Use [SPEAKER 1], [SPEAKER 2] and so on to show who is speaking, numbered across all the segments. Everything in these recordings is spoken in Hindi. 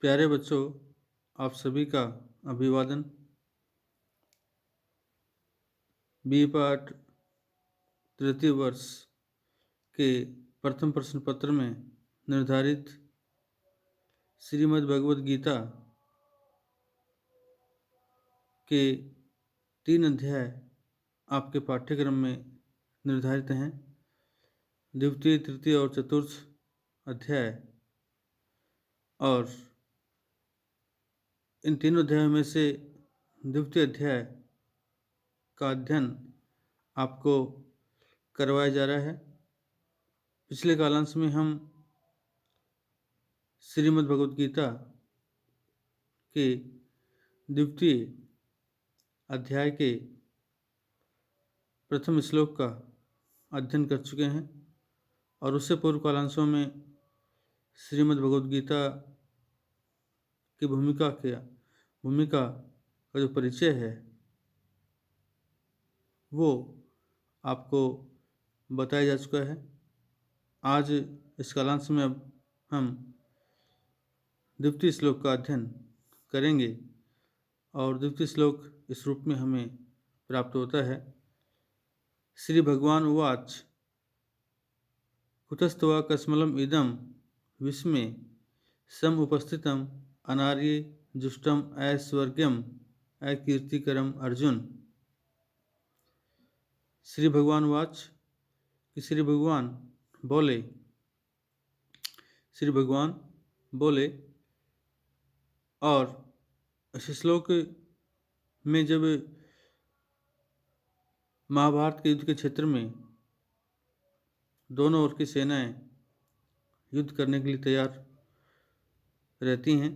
[SPEAKER 1] प्यारे बच्चों, आप सभी का अभिवादन। बी पाठ तृतीय वर्ष के प्रथम प्रश्न पत्र में निर्धारित श्रीमद् भगवद गीता के 3 अध्याय आपके पाठ्यक्रम में निर्धारित हैं। द्वितीय, तृतीय और चतुर्थ अध्याय, और इन तीनों अध्यायों में से द्वितीय अध्याय का अध्ययन आपको करवाया जा रहा है। पिछले कालांश में हम श्रीमद् भगवद गीता के द्वितीय अध्याय के प्रथम श्लोक का अध्ययन कर चुके हैं, और उससे पूर्व कालांशों में श्रीमद् भगवद गीता की भूमिका का जो परिचय है वो आपको बताया जा चुका है। आज इस कालांश में अब हम द्वितीय श्लोक का अध्ययन करेंगे, और द्वितीय श्लोक इस रूप में हमें प्राप्त होता है। श्री भगवान उवाच कुतस्त्वा कस्मलम इदम विस्मे सम उपस्थितम अनार्ये जुष्टम ऐश्वर्यम अकीर्तिकरम अर्जुन। श्री भगवान उवाच कि श्री भगवान बोले, और इस श्लोक में जब महाभारत के युद्ध के क्षेत्र में दोनों ओर की सेनाएं युद्ध करने के लिए तैयार रहती हैं,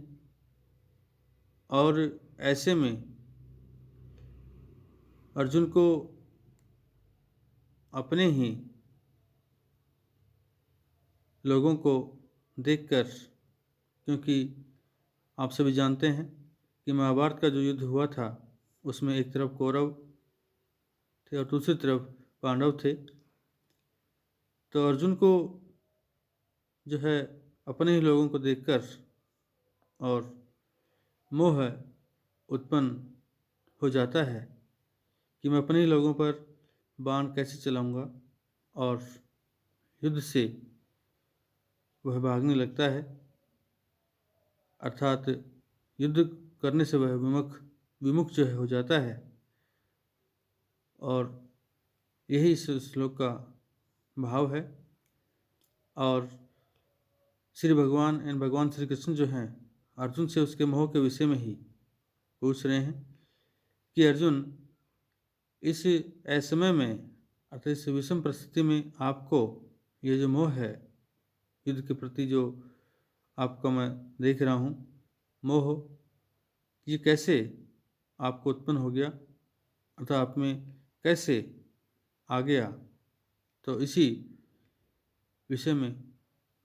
[SPEAKER 1] और ऐसे में अर्जुन को अपने ही लोगों को देखकर, क्योंकि आप सभी जानते हैं कि महाभारत का जो युद्ध हुआ था उसमें एक तरफ कौरव थे और दूसरी तरफ पांडव थे, तो अर्जुन को जो है अपने ही लोगों को देखकर और मोह उत्पन्न हो जाता है कि मैं अपने ही लोगों पर बाण कैसे चलाऊंगा, और युद्ध से वह भागने लगता है। अर्थात युद्ध करने से वह विमुख जो है हो जाता है, और यही इस श्लोक का भाव है। और श्री भगवान श्री कृष्ण जो हैं अर्जुन से उसके मोह के विषय में ही पूछ रहे हैं कि अर्जुन, इस असमय में अर्थात इस विषम परिस्थिति में आपको ये जो मोह है युद्ध के प्रति, जो आपका मैं देख रहा हूँ मोह, ये कैसे आपको उत्पन्न हो गया, अर्थात आप में कैसे आ गया। तो इसी विषय में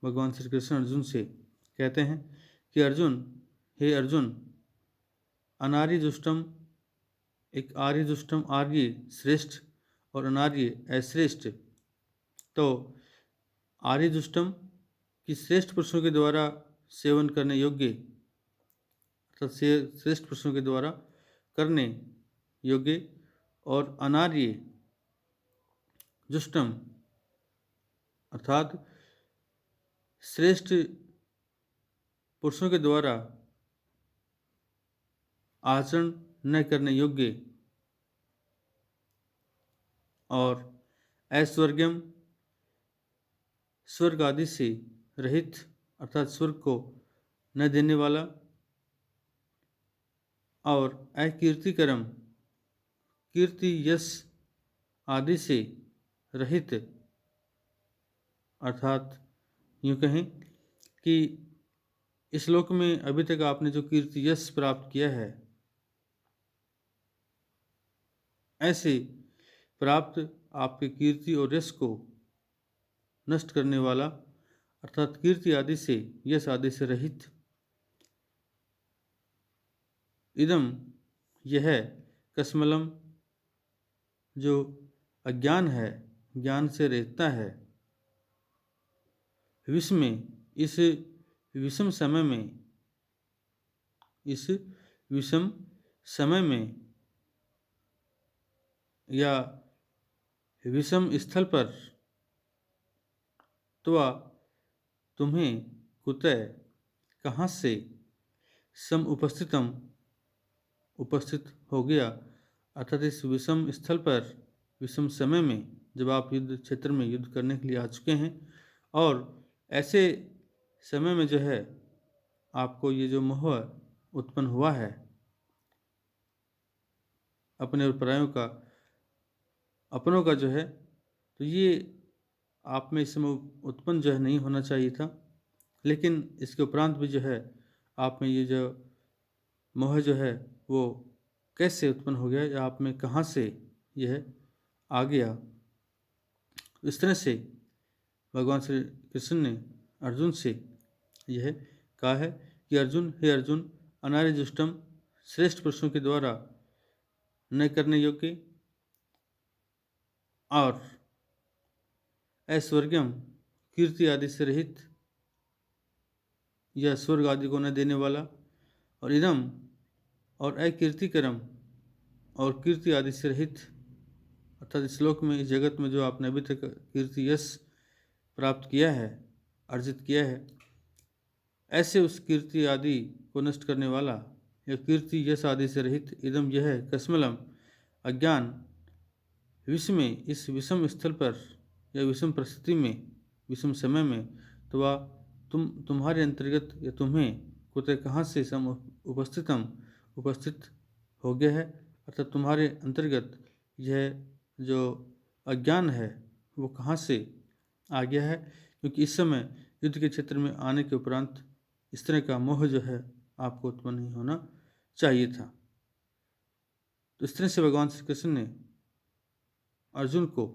[SPEAKER 1] भगवान श्री कृष्ण अर्जुन से कहते हैं कि हे अर्जुन, अनार्य जुष्टम, एक आर्य जुष्टम, आर्य श्रेष्ठ और अनार्य अश्रेष्ठ। तो आर्य जुष्टम की श्रेष्ठ पुरुषों के द्वारा सेवन करने योग्य, अर्थात श्रेष्ठ पुरुषों के द्वारा करने योग्य, और अनार्य जुष्टम अर्थात श्रेष्ठ पुरुषों के द्वारा आचरण न करने योग्य, और ऐश्वर्यम स्वर्ग आदि से रहित, अर्थात स्वर्ग को न देने वाला, और अकीर्तिकरम कीर्ति यश आदि से रहित, अर्थात यूँ कहें कि इस श्लोक में अभी तक आपने जो कीर्ति यश प्राप्त किया है, ऐसे प्राप्त आपके कीर्ति और यश को नष्ट करने वाला, अर्थात कीर्ति आदि से, यश आदि से रहित, इदम यह कस्मलम जो अज्ञान है, ज्ञान से रहता है, विषम इस विषम समय में इस विषम समय में या विषम स्थल पर तो तुम्हें कुतः कहाँ से उपस्थित हो गया, अर्थात इस विषम स्थल पर विषम समय में जब आप युद्ध क्षेत्र में युद्ध करने के लिए आ चुके हैं और ऐसे समय में जो है आपको ये जो मोह उत्पन्न हुआ है अपने और परायों का, अपनों का जो है, तो ये आप में इस समय उत्पन्न जो है नहीं होना चाहिए था। लेकिन इसके उपरांत भी जो है आप में ये जो मोह जो है वो कैसे उत्पन्न हो गया या आप में कहाँ से यह आ गया। इस तरह से भगवान श्री कृष्ण ने अर्जुन से यह कहा है कि अर्जुन, हे अर्जुन, अनार्य जुष्टम श्रेष्ठ पुरुषों के द्वारा न करने योग्य और ऐश्वर्यम कीर्ति आदि से रहित या स्वर्ग आदि को न देने वाला और इदम और अकीर्तिकरम और कीर्ति आदि से रहित, अर्थात इस श्लोक में, इस जगत में जो आपने अभी तक कीर्ति यश प्राप्त किया है, अर्जित किया है, ऐसे उस कीर्ति आदि को नष्ट करने वाला या कीर्ति यश आदि से रहित इदम यह कस्मलम अज्ञान विश्व में इस विषम स्थल पर या विषम परिस्थिति में, विषम समय में, तो वह तुम्हारे अंतर्गत या तुम्हें कुतः कहाँ से उपस्थित हो गया है, अर्थात तुम्हारे अंतर्गत यह जो अज्ञान है वो कहाँ से आ गया है, क्योंकि इस समय युद्ध के क्षेत्र में आने के उपरांत इस तरह का मोह जो है आपको उत्पन्न नहीं होना चाहिए था। तो इस तरह से भगवान श्री कृष्ण ने अर्जुन को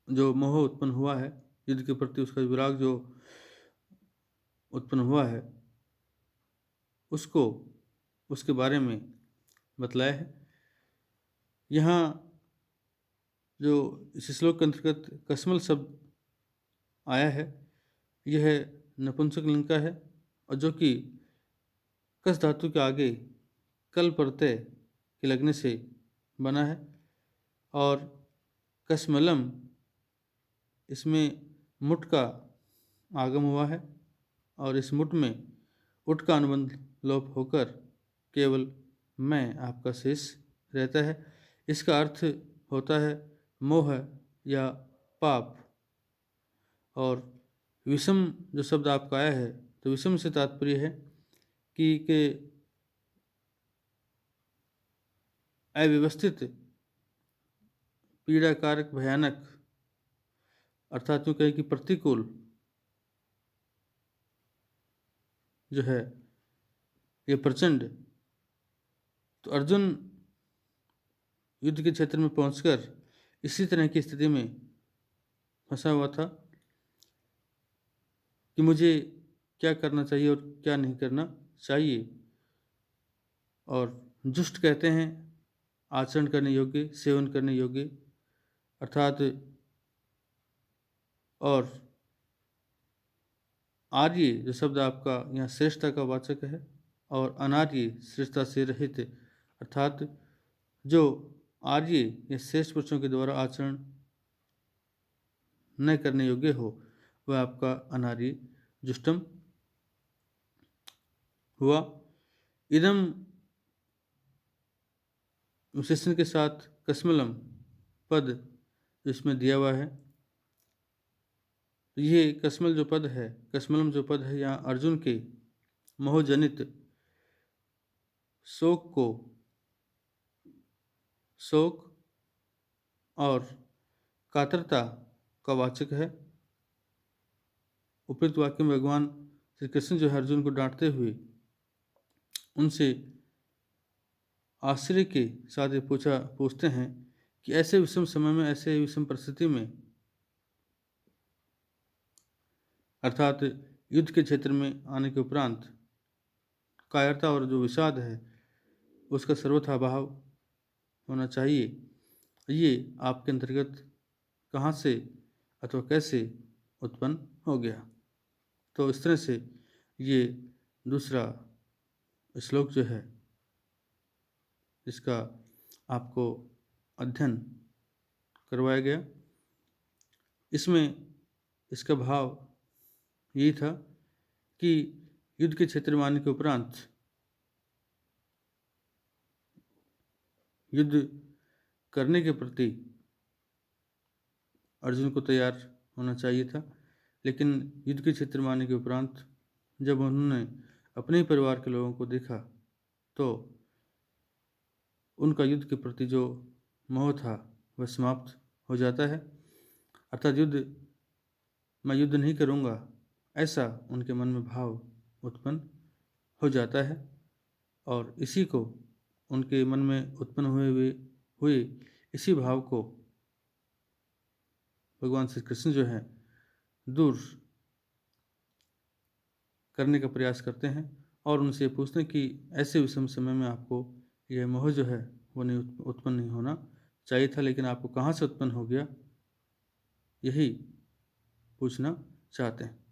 [SPEAKER 1] जो मोह उत्पन्न हुआ है युद्ध के प्रति, उसका विराग जो उत्पन्न हुआ है उसको, उसके बारे में बतलाया है। यहाँ जो इस श्लोक के अंतर्गत कस्मल शब्द आया है यह नपुंसक लिंग का है और जो कि कस धातु के आगे कल प्रत्यय के लगने से बना है और कस्मलम इसमें मुट का आगम हुआ है और इस मुट में उट का अनुबंध लोप होकर केवल मैं आपका शेष रहता है। इसका अर्थ होता है मोह या पाप। और विषम जो शब्द आपका आया है तो विषम से तात्पर्य है कि अव्यवस्थित, पीड़ाकारक, भयानक, अर्थात यूँ कहें कि प्रतिकूल जो है ये प्रचंड। तो अर्जुन युद्ध के क्षेत्र में पहुंचकर इसी तरह की स्थिति में फंसा हुआ था कि मुझे क्या करना चाहिए और क्या नहीं करना चाहिए। और जुष्ट कहते हैं आचरण करने योग्य, सेवन करने योग्य, अर्थात और आर्य जो शब्द आपका यहाँ श्रेष्ठता का वाचक है और अनार्य श्रेष्ठता से रहित, अर्थात जो आर्य या श्रेष्ठ पुरुषों के द्वारा आचरण न करने योग्य हो वह आपका अनार्य जुष्टम हुआ। इदम विशेषण के साथ कस्मलम पद इसमें दिया हुआ है। ये कस्मल जो पद है, कस्मलम जो पद है, यहाँ अर्जुन के मोहजनित शोक और कातरता का वाचक है। उपयुक्त वाक्य में भगवान श्री कृष्ण जो है अर्जुन को डांटते हुए उनसे आश्चर्य के साथ ये पूछते हैं कि ऐसे विषम समय में, ऐसे विषम परिस्थिति में, अर्थात युद्ध के क्षेत्र में आने के उपरांत कायरता और जो विषाद है उसका सर्वथा अभाव होना चाहिए, ये आपके अंतर्गत कहाँ से अथवा कैसे उत्पन्न हो गया। तो इस तरह से ये दूसरा श्लोक जो है इसका आपको अध्ययन करवाया गया। इसमें इसका भाव यही था कि युद्ध के क्षेत्र में आने के उपरांत युद्ध करने के प्रति अर्जुन को तैयार होना चाहिए था, लेकिन युद्ध के क्षेत्र में आने के उपरांत जब उन्होंने अपने परिवार के लोगों को देखा तो उनका युद्ध के प्रति जो मोह था वह समाप्त हो जाता है। अर्थात मैं युद्ध नहीं करूँगा, ऐसा उनके मन में भाव उत्पन्न हो जाता है। और इसी को उनके मन में उत्पन्न हुए इसी भाव को भगवान श्री कृष्ण जो है दूर करने का प्रयास करते हैं और उनसे पूछते हैं कि ऐसे विषम समय में आपको यह मोह जो है वो उत्पन्न नहीं होना चाहिए था, लेकिन आपको कहाँ से उत्पन्न हो गया, यही पूछना चाहते हैं।